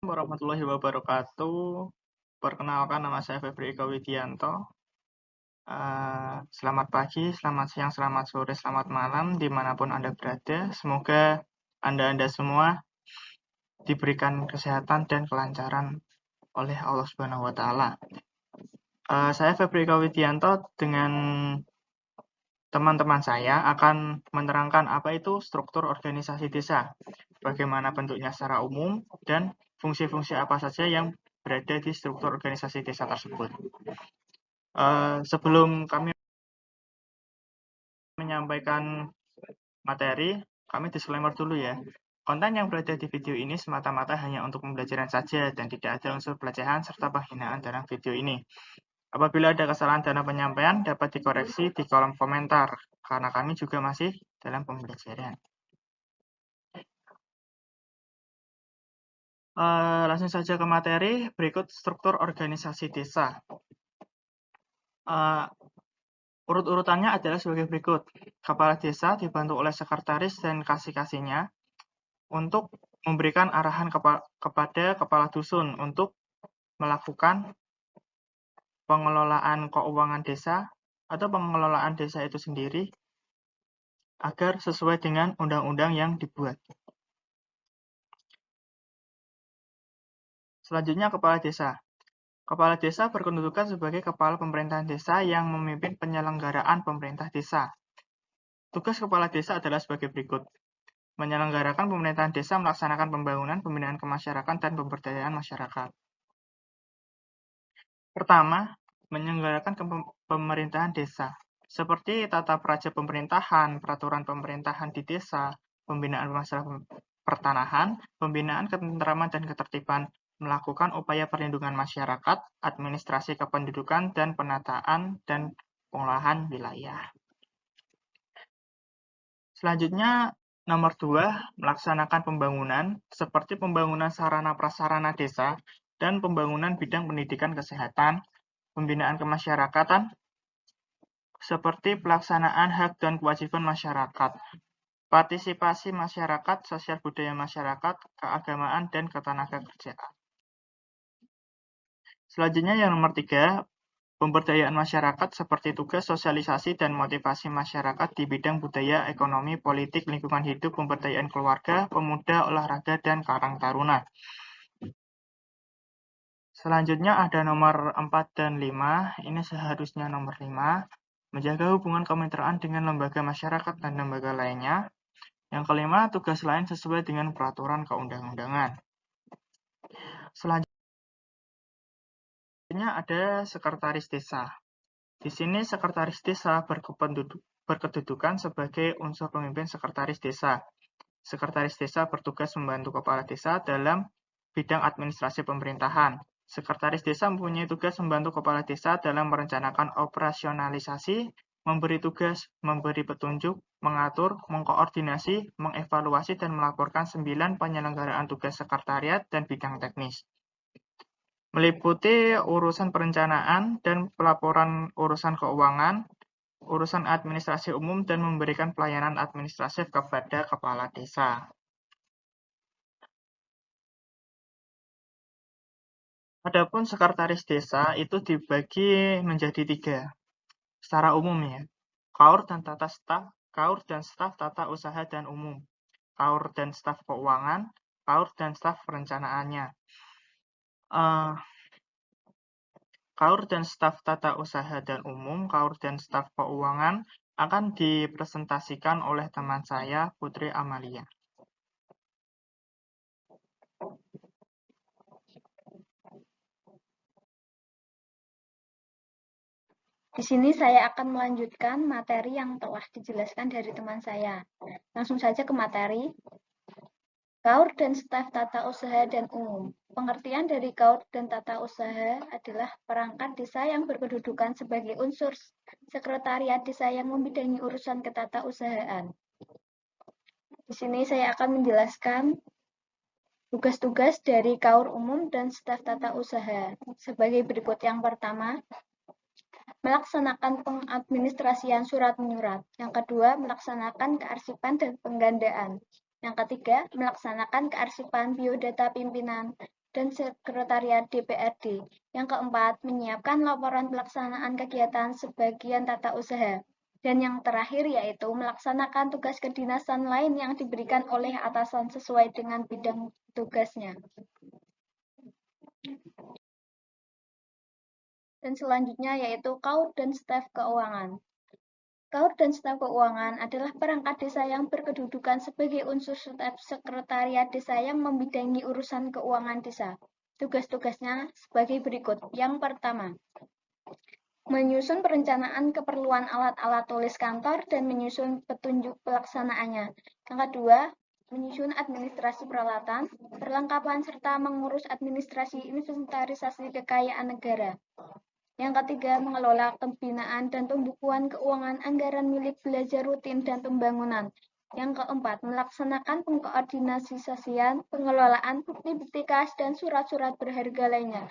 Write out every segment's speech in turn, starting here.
Warahmatullahi wabarakatuh. Perkenalkan, nama saya Febri Eka Widianto. Selamat pagi, selamat siang, selamat sore, selamat malam, dimanapun Anda berada. Semoga Anda semua diberikan kesehatan dan kelancaran oleh Allah Subhanahu wa Ta'ala. Saya Febri Eka Widianto dengan teman-teman saya akan menerangkan apa itu struktur organisasi desa, bagaimana bentuknya secara umum, dan fungsi-fungsi apa saja yang berada di struktur organisasi desa tersebut. Sebelum kami menyampaikan materi, kami disclaimer dulu ya. Konten yang berada di video ini semata-mata hanya untuk pembelajaran saja dan tidak ada unsur pelecehan serta penghinaan dalam video ini. Apabila ada kesalahan dalam penyampaian, dapat dikoreksi di kolom komentar, karena kami juga masih dalam pembelajaran. Langsung saja ke materi, berikut struktur organisasi desa. Urut-urutannya adalah sebagai berikut. Kepala desa dibantu oleh sekretaris dan kasih-kasihnya untuk memberikan arahan kepada kepala dusun untuk melakukan pengelolaan keuangan desa atau pengelolaan desa itu sendiri agar sesuai dengan undang-undang yang dibuat. Selanjutnya, kepala desa. Kepala desa berkedudukan sebagai kepala pemerintahan desa yang memimpin penyelenggaraan pemerintah desa. Tugas kepala desa adalah sebagai berikut. Menyelenggarakan pemerintahan desa, melaksanakan pembangunan, pembinaan kemasyarakatan, dan pemberdayaan masyarakat. Pertama, menyelenggarakan pemerintahan desa, seperti tata praja pemerintahan, peraturan pemerintahan di desa, pembinaan masalah pertanahan, pembinaan ketentraman dan ketertiban, melakukan upaya perlindungan masyarakat, administrasi kependudukan, dan penataan dan pengolahan wilayah. Selanjutnya, nomor 2, melaksanakan pembangunan, seperti pembangunan sarana-prasarana desa, dan pembangunan bidang pendidikan kesehatan, pembinaan kemasyarakatan, seperti pelaksanaan hak dan kewajiban masyarakat, partisipasi masyarakat, sosial budaya masyarakat, keagamaan, dan ketenagakerjaan. Selanjutnya yang nomor 3, pemberdayaan masyarakat seperti tugas sosialisasi dan motivasi masyarakat di bidang budaya, ekonomi, politik, lingkungan hidup, pemberdayaan keluarga, pemuda, olahraga, dan karang taruna. Selanjutnya ada nomor 4 dan 5, ini seharusnya nomor 5, menjaga hubungan kemitraan dengan lembaga masyarakat dan lembaga lainnya. Yang kelima, tugas lain sesuai dengan peraturan keundang-undangan. Selanjutnya ada sekretaris desa. Di sini sekretaris desa berkedudukan sebagai unsur pemimpin sekretaris desa. Sekretaris desa bertugas membantu kepala desa dalam bidang administrasi pemerintahan. Sekretaris desa mempunyai tugas membantu kepala desa dalam merencanakan operasionalisasi, memberi tugas, memberi petunjuk, mengatur, mengkoordinasi, mengevaluasi, dan melaporkan 9 penyelenggaraan tugas sekretariat dan bidang teknis. Meliputi urusan perencanaan dan pelaporan urusan keuangan, urusan administrasi umum, dan memberikan pelayanan administratif kepada kepala desa. Adapun sekretaris desa itu dibagi menjadi 3 secara umum ya. Kaur dan staf tata usaha dan umum, kaur dan staf keuangan, kaur dan staf perencanaannya. Kaur dan staf tata usaha dan umum, kaur dan staf keuangan akan dipresentasikan oleh teman saya, Putri Amalia. Di sini saya akan melanjutkan materi yang telah dijelaskan dari teman saya. Langsung saja ke materi. Kaur dan staf tata usaha dan umum. Pengertian dari kaur dan tata usaha adalah perangkat desa yang berkedudukan sebagai unsur sekretariat desa yang membidangi urusan ketatausahaan. Di sini saya akan menjelaskan tugas-tugas dari kaur umum dan staf tata usaha sebagai berikut. Yang pertama, melaksanakan pengadministrasian surat menyurat. Yang kedua, melaksanakan kearsipan dan penggandaan. Yang ketiga, melaksanakan kearsipan biodata pimpinan. dan Sekretariat DPRD. Yang keempat, menyiapkan laporan pelaksanaan kegiatan sebagian tata usaha. Dan yang terakhir yaitu melaksanakan tugas kedinasan lain yang diberikan oleh atasan sesuai dengan bidang tugasnya. Dan selanjutnya yaitu KAUR dan staf keuangan. KAUR dan staf keuangan adalah perangkat desa yang berkedudukan sebagai unsur staf sekretariat desa yang membidangi urusan keuangan desa. Tugas-tugasnya sebagai berikut. Yang pertama, menyusun perencanaan keperluan alat-alat tulis kantor dan menyusun petunjuk pelaksanaannya. Yang kedua, menyusun administrasi peralatan, perlengkapan, serta mengurus administrasi inventarisasi kekayaan negara. Yang ketiga, mengelola pembinaan dan pembukuan keuangan anggaran milik belajar rutin dan pembangunan. Yang keempat, melaksanakan pengkoordinasian, pengelolaan bukti-bukti kas, dan surat-surat berharga lainnya.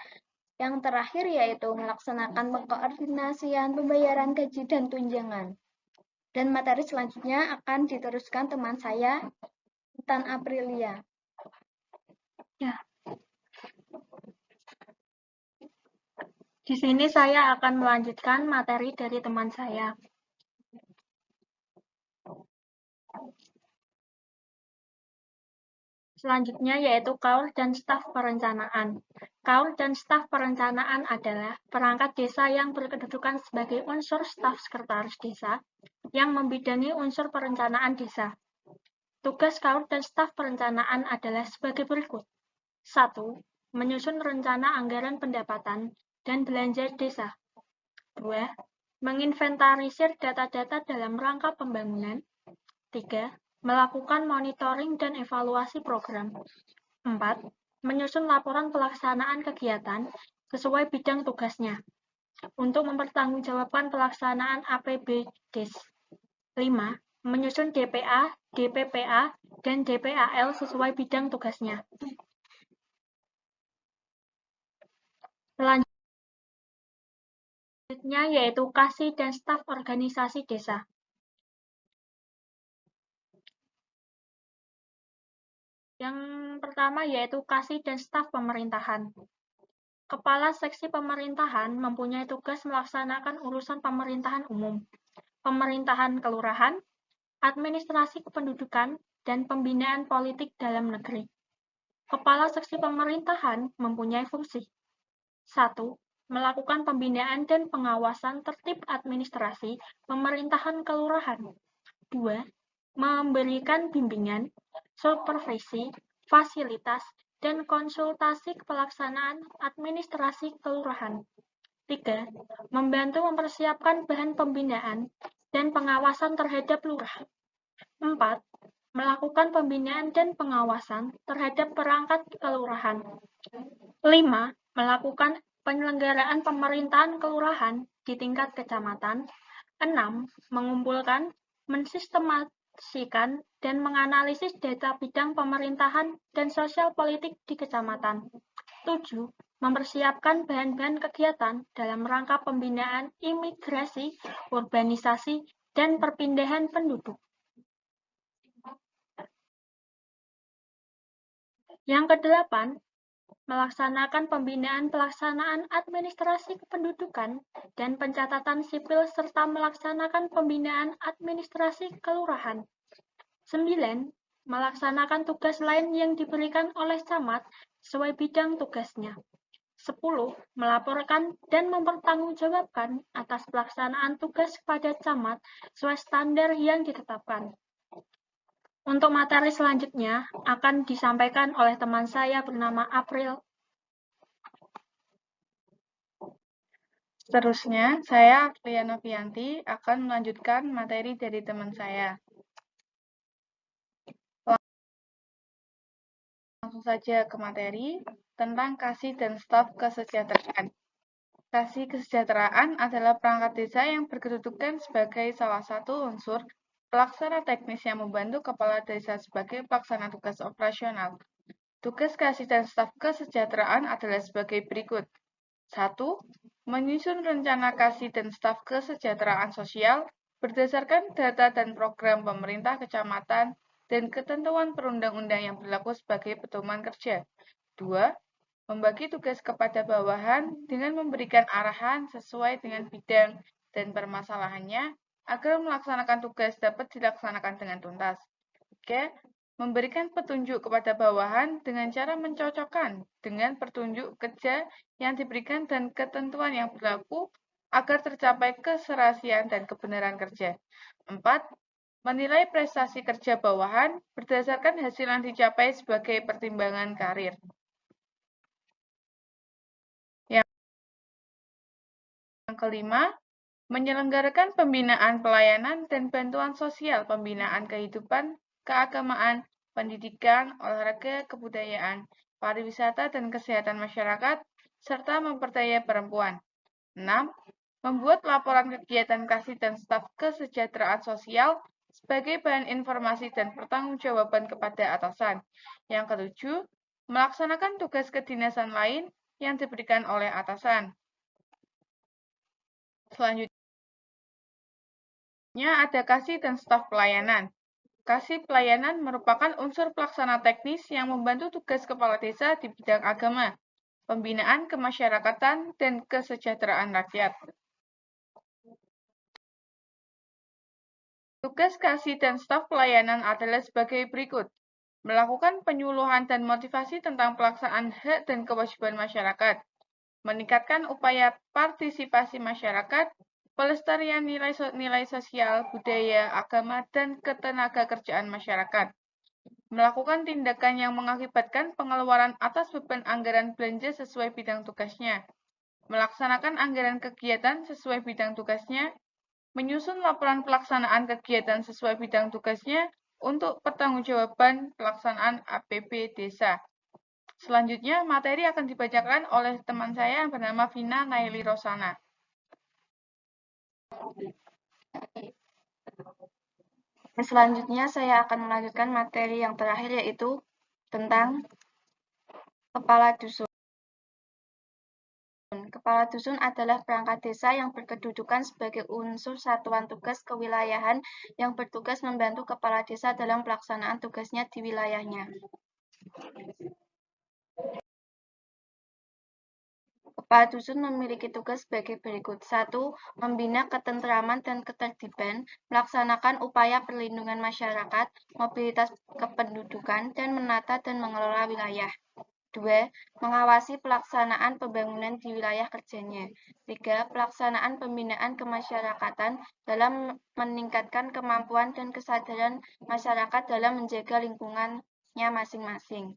Yang terakhir yaitu melaksanakan pengkoordinasian pembayaran gaji dan tunjangan. Dan materi selanjutnya akan diteruskan teman saya, Intan Aprilia. Ya. Di sini saya akan melanjutkan materi dari teman saya. Selanjutnya yaitu KAUR dan staf perencanaan. KAUR dan staf perencanaan adalah perangkat desa yang berkedudukan sebagai unsur staf sekretaris desa yang membidangi unsur perencanaan desa. Tugas KAUR dan staf perencanaan adalah sebagai berikut. 1. Menyusun rencana anggaran pendapatan dan belanja desa. 2. Menginventarisir data-data dalam rangka pembangunan. 3. Melakukan monitoring dan evaluasi program. 4. Menyusun laporan pelaksanaan kegiatan sesuai bidang tugasnya untuk mempertanggungjawabkan pelaksanaan APBDes. 5. Menyusun DPA, DPPA, dan DPAL sesuai bidang tugasnya. Selanjutnya yaitu KASI dan staf organisasi desa. Yang pertama yaitu KASI dan staf pemerintahan. Kepala Seksi Pemerintahan mempunyai tugas melaksanakan urusan pemerintahan umum, pemerintahan kelurahan, administrasi kependudukan, dan pembinaan politik dalam negeri. Kepala Seksi Pemerintahan mempunyai fungsi 1. Melakukan pembinaan dan pengawasan tertib administrasi pemerintahan kelurahan. 2. Memberikan bimbingan, supervisi, fasilitas, dan konsultasi pelaksanaan administrasi kelurahan. 3. Membantu mempersiapkan bahan pembinaan dan pengawasan terhadap lurah. 4. Melakukan pembinaan dan pengawasan terhadap perangkat kelurahan. 5. Melakukan penyelenggaraan pemerintahan kelurahan di tingkat kecamatan. 6. Mengumpulkan, mensistemasikan, dan menganalisis data bidang pemerintahan dan sosial politik di kecamatan. 7. Mempersiapkan bahan-bahan kegiatan dalam rangka pembinaan imigrasi, urbanisasi, dan perpindahan penduduk. Yang kedelapan, melaksanakan pembinaan pelaksanaan administrasi kependudukan dan pencatatan sipil serta melaksanakan pembinaan administrasi kelurahan. 9. Melaksanakan tugas lain yang diberikan oleh camat sesuai bidang tugasnya. 10. Melaporkan dan mempertanggungjawabkan atas pelaksanaan tugas kepada camat sesuai standar yang ditetapkan. Untuk materi selanjutnya akan disampaikan oleh teman saya bernama April. Seterusnya, saya Aprilia Novianti akan melanjutkan materi dari teman saya. Langsung saja ke materi tentang KASI dan staf kesejahteraan. KASI kesejahteraan adalah perangkat desa yang berkedudukan sebagai salah satu unsur pelaksana teknis yang membantu kepala desa sebagai pelaksana tugas operasional. Tugas KASI dan staf kesejahteraan adalah sebagai berikut. 1. Menyusun rencana KASI dan staf kesejahteraan sosial berdasarkan data dan program pemerintah kecamatan dan ketentuan perundang-undang yang berlaku sebagai pedoman kerja. 2. membagi tugas kepada bawahan dengan memberikan arahan sesuai dengan bidang dan permasalahannya agar melaksanakan tugas dapat dilaksanakan dengan tuntas. 3. Memberikan petunjuk kepada bawahan dengan cara mencocokkan dengan petunjuk kerja yang diberikan dan ketentuan yang berlaku agar tercapai keserasian dan kebenaran kerja. 4. Menilai prestasi kerja bawahan berdasarkan hasil yang dicapai sebagai pertimbangan karir. Yang kelima, menyelenggarakan pembinaan pelayanan dan bantuan sosial, pembinaan kehidupan, keagamaan, pendidikan, olahraga, kebudayaan, pariwisata, dan kesehatan masyarakat, serta memperdaya perempuan. 6. Membuat laporan kegiatan kasih dan staf kesejahteraan sosial sebagai bahan informasi dan pertanggungjawaban kepada atasan. Yang ketujuh, melaksanakan tugas kedinasan lain yang diberikan oleh atasan. Selanjutnya ada kasih dan staf pelayanan. Kasih pelayanan merupakan unsur pelaksana teknis yang membantu tugas kepala desa di bidang agama, pembinaan kemasyarakatan, dan kesejahteraan rakyat. Tugas kasih dan staf pelayanan adalah sebagai berikut. Melakukan penyuluhan dan motivasi tentang pelaksanaan hak dan kewajiban masyarakat. Meningkatkan upaya partisipasi masyarakat, pelestarian nilai sosial, budaya, agama, dan ketenagakerjaan masyarakat. Melakukan tindakan yang mengakibatkan pengeluaran atas beban anggaran belanja sesuai bidang tugasnya. Melaksanakan anggaran kegiatan sesuai bidang tugasnya. Menyusun laporan pelaksanaan kegiatan sesuai bidang tugasnya untuk pertanggungjawaban pelaksanaan APB desa. Selanjutnya, materi akan dibacakan oleh teman saya yang bernama Vina Naili Rosana. Selanjutnya, saya akan melanjutkan materi yang terakhir, yaitu tentang kepala dusun. Kepala dusun adalah perangkat desa yang berkedudukan sebagai unsur satuan tugas kewilayahan yang bertugas membantu kepala desa dalam pelaksanaan tugasnya di wilayahnya. Kepala dusun memiliki tugas sebagai berikut. 1. Membina ketentraman dan ketertiban, melaksanakan upaya perlindungan masyarakat, mobilitas kependudukan, dan menata dan mengelola wilayah. 2. Mengawasi pelaksanaan pembangunan di wilayah kerjanya. 3. Pelaksanaan pembinaan kemasyarakatan dalam meningkatkan kemampuan dan kesadaran masyarakat dalam menjaga lingkungannya masing-masing.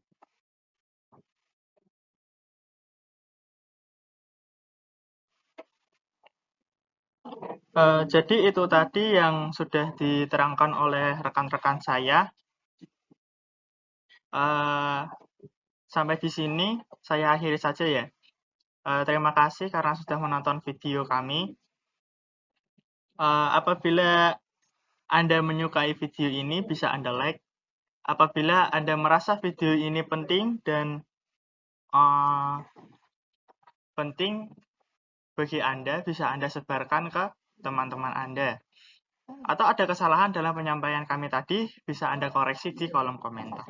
Jadi itu tadi yang sudah diterangkan oleh rekan-rekan saya. Sampai di sini saya akhiri saja ya. Terima kasih karena sudah menonton video kami. Apabila Anda menyukai video ini, bisa Anda like. Apabila Anda merasa video ini penting dan penting bagi Anda, bisa Anda sebarkan ke teman-teman Anda. Atau ada kesalahan dalam penyampaian kami tadi, bisa Anda koreksi di kolom komentar.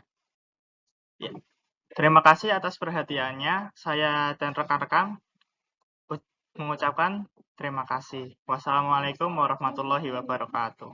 Ya. Terima kasih atas perhatiannya. Saya dan rekan-rekan mengucapkan terima kasih. Wassalamualaikum warahmatullahi wabarakatuh.